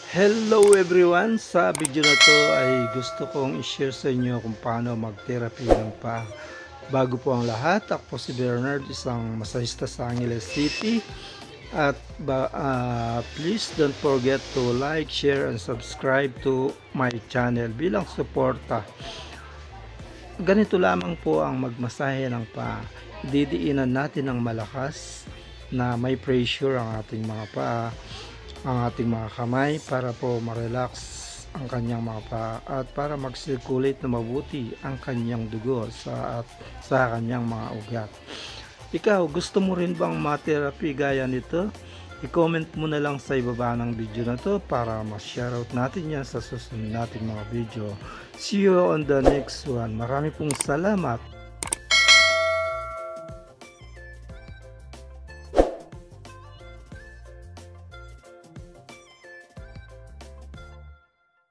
Hello everyone! Sa video na to ay gusto kong i-share sa inyo kung paano mag-therapy ng paa. Bago po ang lahat, ako po si Bernard, isang masahista sa Angeles City. At please don't forget to like, share, and subscribe to my channel bilang suporta. Ganito lamang po ang magmasahe ng paa. Didiinan natin ng malakas na may pressure ang ating mga paa, ang ating mga kamay para po ma-relax ang kanyang mga paa at para mag-circulate na mabuti ang kanyang dugo sa kanyang mga ugat. Ikaw, gusto mo rin bang ma-therapy gaya nito? I-comment mo na lang sa ibaba ng video na to para ma-shoutout natin yan sa susunod nating mga video. See you on the next one. Marami pong salamat.